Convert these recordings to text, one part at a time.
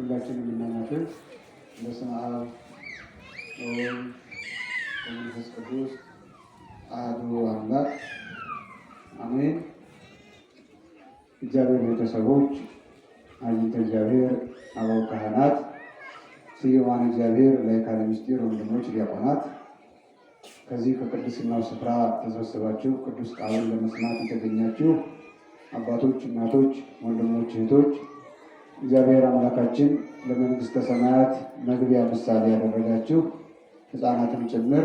ሁላችንም እናማትን። በስመ አብ ወወልድ ወመንፈስ ቅዱስ አሐዱ አምላክ አሜን። እግዚአብሔር ቤተሰቦች፣ አይንተ እግዚአብሔር አበው ካህናት፣ ስዩማን እግዚአብሔር ላይካነ ምስጢር ወንድሞች ዲያቆናት፣ ከዚህ ከቅድስናው ስፍራ ተሰብስባችሁ ቅዱስ ቃሉን ለመስማት የተገኛችሁ አባቶች፣ እናቶች፣ ወንድሞች፣ እህቶች እግዚአብሔር አምላካችን ለመንግስተ ሰማያት መግቢያ ምሳሌ ያደረጋችሁ ሕፃናትን ጭምር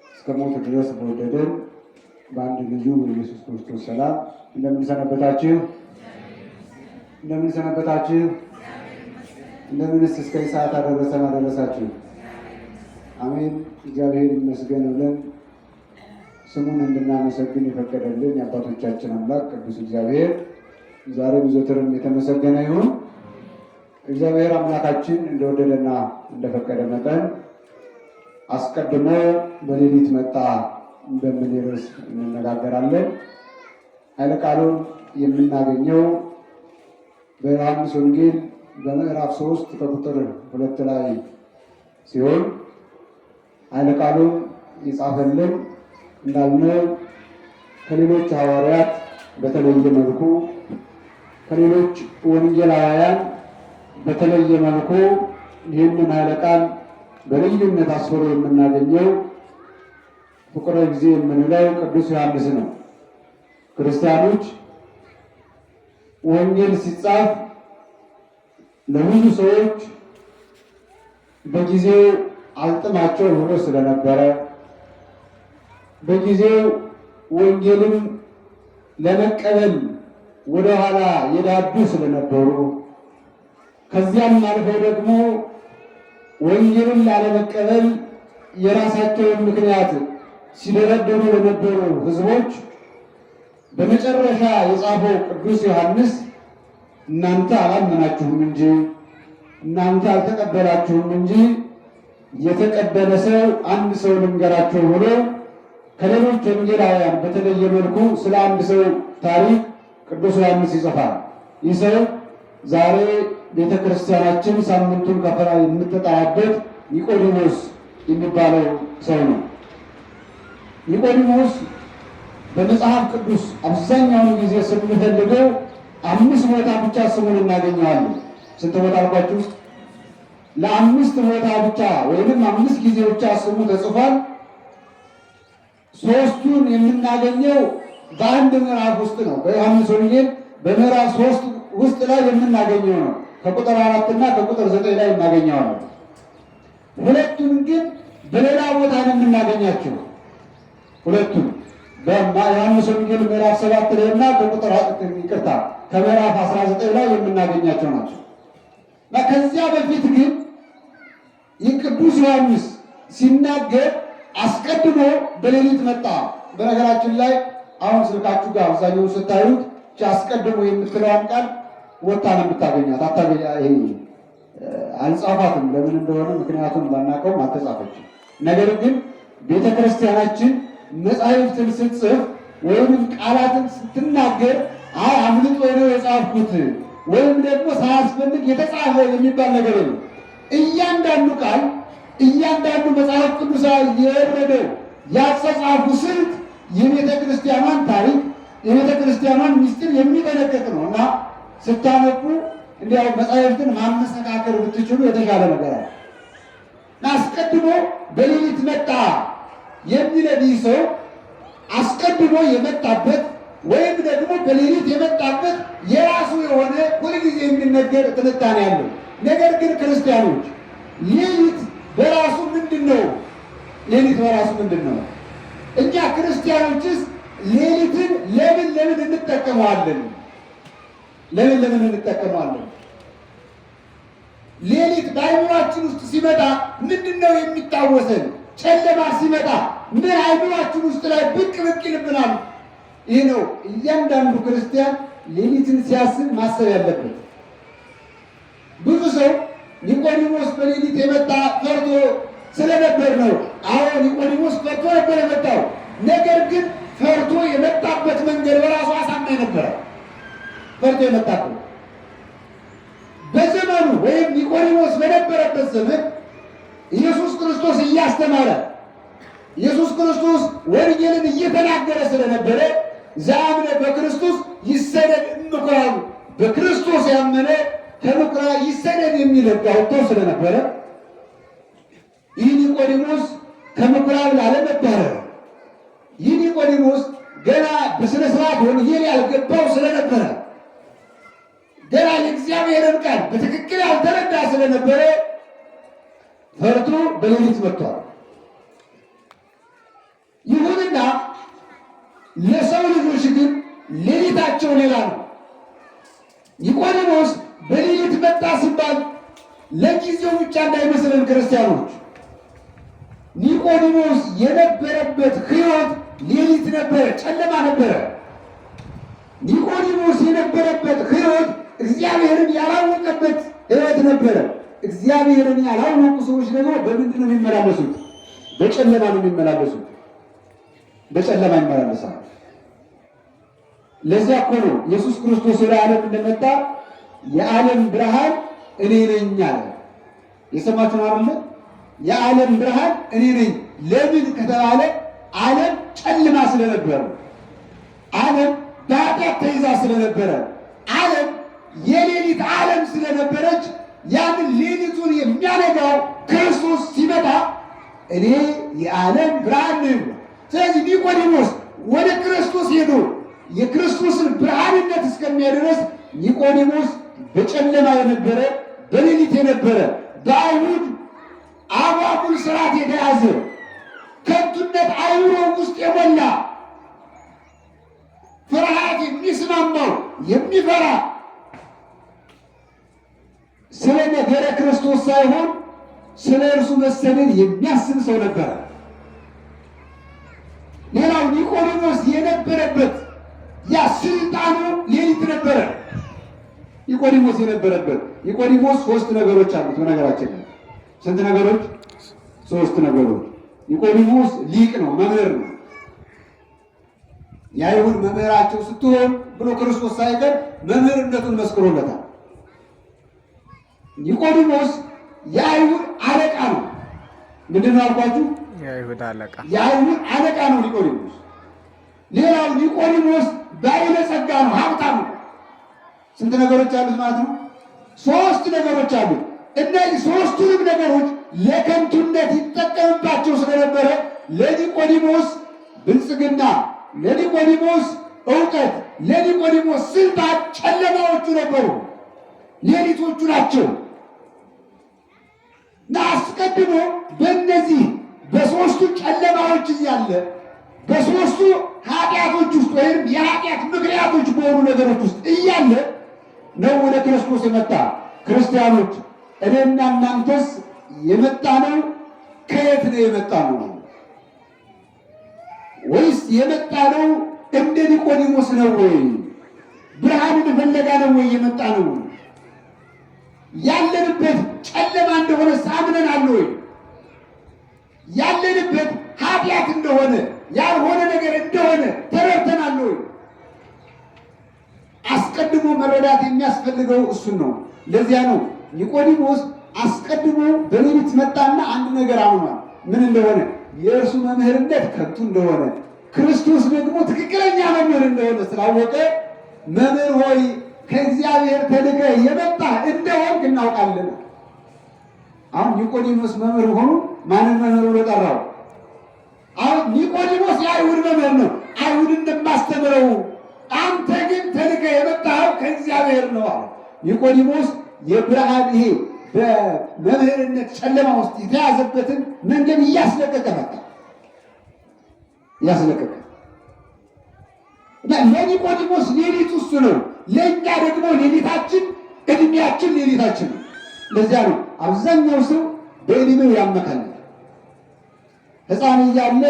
እስከ ሞት ድረስ በወደደን በአንድ ልጁ በኢየሱስ ክርስቶስ ሰላም እንደምንሰነበታችሁ እንደምንስ እስከ ሰዓት አደረሰን አደረሳችሁ። አሜን። እግዚአብሔር ይመስገን ብለን ስሙን እንድናመሰግን የፈቀደልን የአባቶቻችን አምላክ ቅዱስ እግዚአብሔር ዛሬም ዘወትርም የተመሰገነ ይሁን። እግዚአብሔር አምላካችን እንደወደደና እንደፈቀደ መጠን አስቀድሞ በሌሊት መጣ በሚል ርዕስ እንነጋገራለን። ኃይለ ቃሉን የምናገኘው በዮሐንስ ወንጌል በምዕራፍ 3 ከቁጥር 2 ላይ ሲሆን ኃይለ ቃሉን የጻፈልን እንዳልነው ከሌሎች ሐዋርያት በተለየ መልኩ ከሌሎች ወንጌላውያን በተለየ መልኩ ይህንን ኃይለ ቃል በልዩነት አስፍሮ የምናገኘው ፍቁረ ጊዜ የምንለው ቅዱስ ዮሐንስ ነው። ክርስቲያኖች ወንጌል ሲጻፍ ለብዙ ሰዎች በጊዜው አልጥማቸው ሆኖ ስለነበረ በጊዜው ወንጌልን ለመቀበል ወደኋላ የዳዱ ስለነበሩ ከዚያም አልፈው ደግሞ ወንጌልን ላለመቀበል የራሳቸውን ምክንያት ሲደረደሩ ለነበሩ ሕዝቦች በመጨረሻ የጻፈው ቅዱስ ዮሐንስ እናንተ አላመናችሁም እንጂ እናንተ አልተቀበላችሁም እንጂ የተቀበለ ሰው አንድ ሰው ልንገራቸው ብሎ ከሌሎች ወንጌላውያን በተለየ መልኩ ስለ አንድ ሰው ታሪክ ቅዱስ ዮሐንስ ይጽፋል። ይህ ሰው ዛሬ ቤተ ክርስቲያናችን ሳምንቱን ከፈራ የምትጠራበት ኒቆዲሞስ የሚባለው ሰው ነው። ኒቆዲሞስ በመጽሐፍ ቅዱስ አብዛኛውን ጊዜ ስንፈልገው 5 ቦታ ብቻ ስሙን እናገኘዋለን። ስንት ቦታ አልኳችሁ? ለ5 ቦታ ብቻ ወይንም 5 ጊዜ ብቻ ስሙ ተጽፏል። 3ቱን የምናገኘው በአንድ ምዕራፍ ውስጥ ነው። በዮሐንስ ወንጌል በምዕራፍ 3 ውስጥ ላይ የምናገኘው ነው። ከቁጥር 4 እና ከቁጥር 9 ላይ እናገኘዋለን። 2ቱን ግን በሌላ ቦታ ነው የምናገኛቸው። 2ቱን በዮሐንስ ወንጌል ምዕራፍ 7 ላይ እና ከምዕራፍ 19 ላይ የምናገኛቸው ናቸው። እና ከዚያ በፊት ግን የቅዱስ ዮሐንስ ሲናገር አስቀድሞ በሌሊት መጣ። በነገራችን ላይ አሁን ስልካችሁ ጋር አብዛኛውን ስታዩት አስቀድሞ የምትለዋን ቃል ወጣ ነው የምታገኛት። አልጻፋትም፣ ለምን እንደሆነ ምክንያቱም ባናውቀውም አልተጻፈችም። ነገር ግን ቤተ ክርስቲያናችን መጻሕፍትን ስትጽፍ ወይም ቃላትን ስትናገር አምልጦ ነው የጻፍኩት ወይም ደግሞ ሳያስፈልግ የተጻፈ የሚባል ነገር የለም። እያንዳንዱ ቃል እያንዳንዱ መጽሐፍ ቅዱሳዊ የወረደው ያጸጻፉ ስልት የቤተ ክርስቲያኗን ታሪክ የቤተ ክርስቲያኗን ምስጢር የሚጠነቀቅ ነው እና ስታነቡ እንዲያው መጻሕፍትን ማመሰካከር ብትችሉ የተሻለ ነገር አለ። አስቀድሞ በሌሊት መጣ የሚለን ይህ ሰው አስቀድሞ የመጣበት ወይም ደግሞ በሌሊት የመጣበት የራሱ የሆነ ሁልጊዜ የሚነገር ትንታኔ ያለው። ነገር ግን ክርስቲያኖች ሌሊት በራሱ ምንድን ነው? ሌሊት በራሱ ምንድን ነው? እኛ ክርስቲያኖችስ ሌሊትን ለምን እንጠቀመዋለን? ለምን እንጠቀመዋለን? ሌሊት በአይምሯችን ውስጥ ሲመጣ ምንድን ነው የሚታወሰን? ጨለማ ሲመጣ ምን አይምሯችን ውስጥ ላይ ብቅ ይልብናል? ይህ ነው እያንዳንዱ ክርስቲያን ሌሊትን ሲያስብ ማሰብ ያለበት። ብዙ ሰው ኒቆዲሞስ በሌሊት የመጣ ፈርቶ ስለነበር ነው። አዎ ኒቆዲሞስ ፈርቶ ነበር የመጣው። ነገር ግን ፈርቶ የመጣበት መንገድ በራሱ አሳማኝ ነበር። ፈርቶ የመጣበት በዘመኑ በዘመኑ ወይም ኒቆዲሞስ በነበረበት ዘመን ኢየሱስ ክርስቶስ እያስተማረ ኢየሱስ ክርስቶስ ወንጌልን እየተናገረ ስለነበረ ዘአምነ በክርስቶስ ይሰደድ እምኩራብ፣ በክርስቶስ ያመነ ከምኩራብ ይሰደድ የሚል ሕግ አውጥቶ ስለነበረ ይህ ኒቆዲሞስ ከምኩራብ ላለመባረር ይህ ኒቆዲሞስ ገና በሥነ ሥርዓት ወንጌል ያልገባው ስለነበረ ገና የእግዚአብሔርን ቃል በትክክል ያልተረዳ ስለነበረ ፈርቶ በሌሊት መጥቷል። ይሁንና ለሰው ልጆች ግን ሌሊታቸው ሌላ ነው። ኒቆዲሞስ በሌሊት መጣ ሲባል ለጊዜው ብቻ እንዳይመስለን ክርስቲያኖች፣ ኒቆዲሞስ የነበረበት ሕይወት ሌሊት ነበረ፣ ጨለማ ነበረ። ኒቆዲሞስ የነበረበት ሕይወት እግዚአብሔርን ያላወቀበት ሕይወት ነበረ። እግዚአብሔርን ያላወቁ ሰዎች ደግሞ በምንድን ነው የሚመላለሱት? በጨለማ ነው የሚመላለሱት። በጨለማ ይመላለሳል። ለዚያ እኮ ነው ኢየሱስ ክርስቶስ ወደ ዓለም እንደመጣ የዓለም ብርሃን እኔ ነኝ አለ። የሰማችሁ አይደል? የዓለም ብርሃን እኔ ነኝ። ለምን ከተባለ ዓለም ጨለማ ስለነበረ፣ ዓለም በኃጢአት ተይዛ ስለነበረ፣ ዓለም የሌሊት ዓለም ስለነበረች ያንን ሌሊቱን የሚያነጋው ክርስቶስ ሲመጣ እኔ የዓለም ብርሃን ነኝ። ስለዚህ ኒቆዲሞስ ወደ ክርስቶስ ሄዶ የክርስቶስን ብርሃንነት እስከሚያደርስ ኒቆዲሞስ በጨለማ የነበረ በሌሊት የነበረ በአይሁድ አጓጉል ስርዓት የተያዘ ከንቱነት አይምሮ ውስጥ የሞላ ፍርሃት የሚስማማው የሚፈራ ስለ ነገረ ክርስቶስ ሳይሆን ስለ እርሱ መሰደድ የሚያስብ ሰው ነበረ። ሌላው ኒቆዲሞስ የነበረበት ያ ስልጣኑ ሌሊት ነበረ። ኒቆዲሞስ የነበረበት ኒቆዲሞስ ሶስት ነገሮች አሉት። በነገራችን ላይ ስንት ነገሮች? ሶስት ነገሮች። ኒቆዲሞስ ሊቅ ነው፣ መምህር ነው። የአይሁድ መምህራቸው ስትሆን ብሎ ክርስቶስ ሳይቀር መምህርነቱን መስክሮለታል። ኒቆዲሞስ የአይሁድ አለቃ ነው። ምንድን ነው አልኳችሁ? የአይሁድ አለቃ ነው ኒቆዲሞስ። ሌላው ኒቆዲሞስ ባለጸጋ ነው፣ ሀብታም ነው። ስንት ነገሮች አሉት ማለት ነው? ሶስት ነገሮች አሉት። እነዚህ ሶስቱንም ነገሮች ለከንቱነት ይጠቀምባቸው ስለነበረ ለኒቆዲሞስ ብልጽግና፣ ለኒቆዲሞስ እውቀት፣ ለኒቆዲሞስ ስልጣን ጨለማዎቹ ነበሩ፣ ሌሊቶቹ ናቸው። እና አስቀድሞ በእነዚህ በሶስቱ ጨለማዎች እያለ በሶስቱ ኃጢአቶች ውስጥ ወይም የኃጢአት ምክንያቶች በሆኑ ነገሮች ውስጥ እያለ ነው ወደ ክርስቶስ የመጣ። ክርስቲያኖች እኔና እናንተስ የመጣ ነው ከየት ነው የመጣ ነው? ወይስ የመጣ ነው እንደ ኒቆዲሞስ ነው ወይ? ብርሃንን ፍለጋ ነው ወይ የመጣ ነው? ያለንበት ጨለማ እንደሆነ ሳምነናል ወይ? ያለንበት ኃጢአት እንደሆነ ያልሆነ ነገር እንደሆነ ተረድተናል ወይ? አስቀድሞ መረዳት የሚያስፈልገው እሱን ነው። ለዚያ ነው ኒቆዲሞስ አስቀድሞ በሌሊት መጣና አንድ ነገር አምኗል። ምን እንደሆነ? የእርሱ መምህርነት ከንቱ እንደሆነ፣ ክርስቶስ ደግሞ ትክክለኛ መምህር እንደሆነ ስላወቀ መምህር ሆይ ከእግዚአብሔር ተልከህ የመጣህ እንደሆንክ እናውቃለን። አሁን ኒቆዲሞስ መምህር ሆኑ ማንን መምህር ብሎ ጠራው? አሁን ኒቆዲሞስ የአይሁድ መምህር ነው፣ አይሁድ እንደማስተምረው፣ አንተ ግን ተልከህ የመጣኸው ከእግዚአብሔር ነው አለ። ኒቆዲሞስ የብርሃን ይሄ በመምህርነት ጨለማ ውስጥ የተያዘበትን መንገድ እያስለቀቀ መጣ። እያስለቀቀ እና ለኒቆዲሞስ ሌሊቱ እሱ ነው። ለእኛ ደግሞ ሌሊታችን እድሜያችን ሌሊታችን ነው። ለዚያ ነው አብዛኛው ሰው በእድሜው ያመካል። ሕፃን እያለ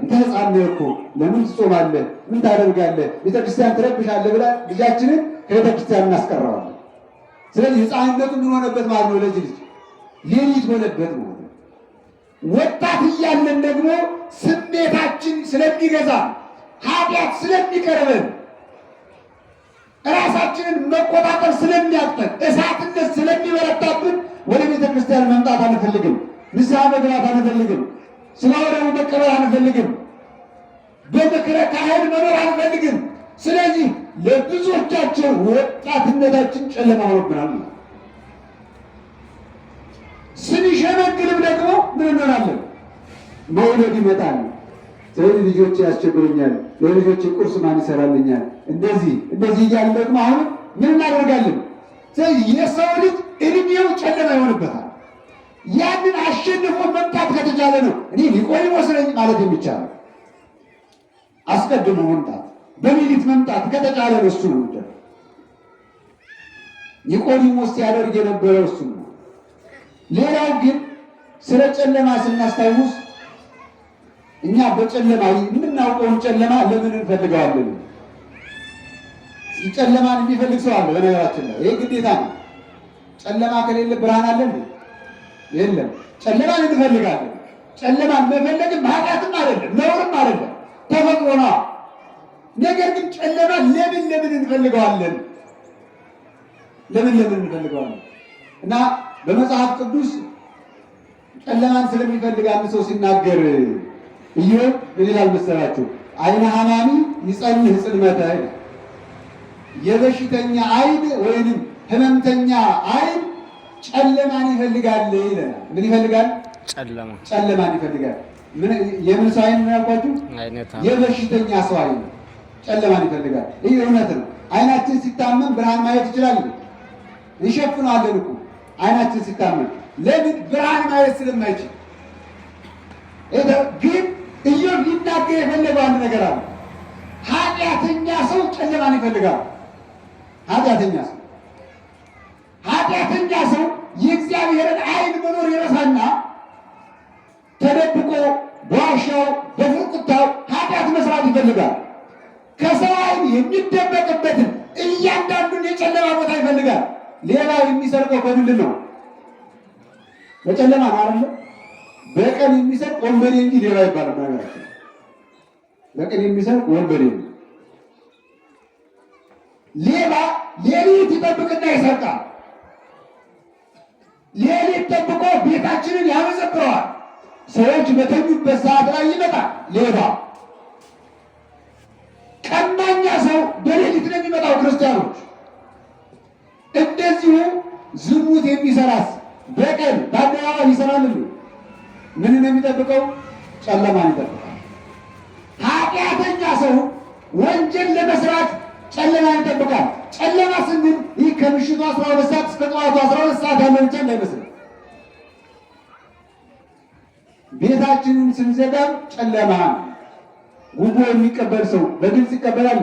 እንተ ሕፃን ነህ እኮ ለምን ትጾማለህ? ምን ታደርጋለህ? ቤተክርስቲያን ትረብሻለህ ብላ ልጃችንን ከቤተክርስቲያን እናስቀረዋለን። ስለዚህ ሕፃንነቱ ምን ሆነበት ማለት ነው? ለዚህ ልጅ ሌሊት ሆነበት ማለት ነው። ወጣት እያለን ደግሞ ስሜታችን ስለሚገዛ ኃጢአት ስለሚቀርበን ራሳችንን መቆጣጠር ስለሚያቅተን እሳትነት ስለሚበረታብን ወደ ቤተ ክርስቲያን መምጣት አንፈልግም። ንስሐ መግባት አንፈልግም። ስለ መቀበል አንፈልግም። በምክረ ካህን መኖር አንፈልግም። ስለዚህ ለብዙዎቻቸው ወጣትነታችን ጨለማ ሆኖብናል። ስንሸመግልም ደግሞ ምን እንሆናለን? መውለድ ይመጣል። ስለዚህ ልጆች ያስቸግሩኛል፣ ለልጆች ቁርስ ማን ይሰራልኛል? እንደዚህ እያለ ደግሞ አሁን ምን እናደርጋለን? ስለዚህ የሰው ልጅ እድሜው ጨለማ ይሆንበታል። ያንን አሸንፎ መምጣት ከተቻለ ነው እኔ ኒቆዲሞስ ነኝ ማለት የሚቻለው። አስቀድሞ መምጣት በሌሊት መምጣት ከተቻለ ነው እሱ ነው። ኒቆዲሞስ ሲያደርግ የነበረው እሱ ነው። ሌላው ግን ስለ ጨለማ ስናስታውስ እኛ በጨለማ የምናውቀውን ጨለማ ለምን እንፈልገዋለን? ጨለማን የሚፈልግ ሰው አለ። በነገራችን ላይ ይሄ ግዴታ ነው። ጨለማ ከሌለ ብርሃን አለ እንዴ? የለም። ጨለማን እንፈልጋለን። ጨለማን መፈለግም ኃጢአትም አይደለም፣ ነውርም አይደለም፣ ተፈጥሮ ነው። ነገር ግን ጨለማን ለምን እንፈልገዋለን? ለምን እንፈልገዋለን? እና በመጽሐፍ ቅዱስ ጨለማን ስለሚፈልግ አንድ ሰው ሲናገር ኢዮብ ምን ይላል መሰላችሁ? አይነ ሐማሚ ይጸንህ ጽልመተ፣ የበሽተኛ አይን ወይንም ህመምተኛ አይን ጨለማን ይፈልጋል ይለናል። ምን ይፈልጋል? ጨለማን ይፈልጋል። የምን ሰው አይን ነው ያልኳችሁ? የበሽተኛ ሰው አይን ጨለማን ይፈልጋል። ይህ እውነት ነው። አይናችን ሲታመም ብርሃን ማየት ይችላል? እንሸፍነዋለን እኮ አይናችን ሲታመም። ለምን? ብርሃን ማየት ስለማይችል። ግን ኢዮብ ሊናገር የፈለገው አንድ ነገር አለ። ኃጢአተኛ ሰው ጨለማን ይፈልጋል። ኃጢአተኛ ሰው የእግዚአብሔርን አይን መኖር ይረሳና ተደብቆ በዋሻው በፍርቁታው ኃጢአት መስራት ይፈልጋል። ከሰው አይን የሚደበቅበትን እያንዳንዱን የጨለማ ቦታ ይፈልጋል። ሌባ የሚሰርቀው በምንድን ነው? በጨለማ ነው አይደል? በቀን የሚሰርቅ ወንበዴ እንጂ ሌባ ይባላል ማለት ነው። በቀን የሚሰርቅ ወንበዴ ነው። ሌባ ሌሊት ይጠብቅና ይሰርቃል። ሌሊት ጠብቆ ቤታችንን ያመዘብረዋል። ሰዎች በተኙበት ሰዓት ላይ ይመጣል ሌባ። ቀማኛ ሰው በሌሊት ነው የሚመጣው። ክርስቲያኖች እንደዚሁ ዝሙት የሚሰራስ በቀን በአደባባይ ይሰራል። ምን ነው የሚጠብቀው? ጨለማን ይጠብቃል። ኃጢአተኛ ሰው ወንጀል ለመስራት ጨለማን ይጠብቃል። ጨለማ ስንል ይህ ከምሽቱ 12 ሰዓት እስከ ጠዋቱ 12 ሰዓት ያለው ብቻ እንዳይመስል። ቤታችንን ስንዘጋም ጨለማ። ጉቦ የሚቀበል ሰው በግልጽ ይቀበላል።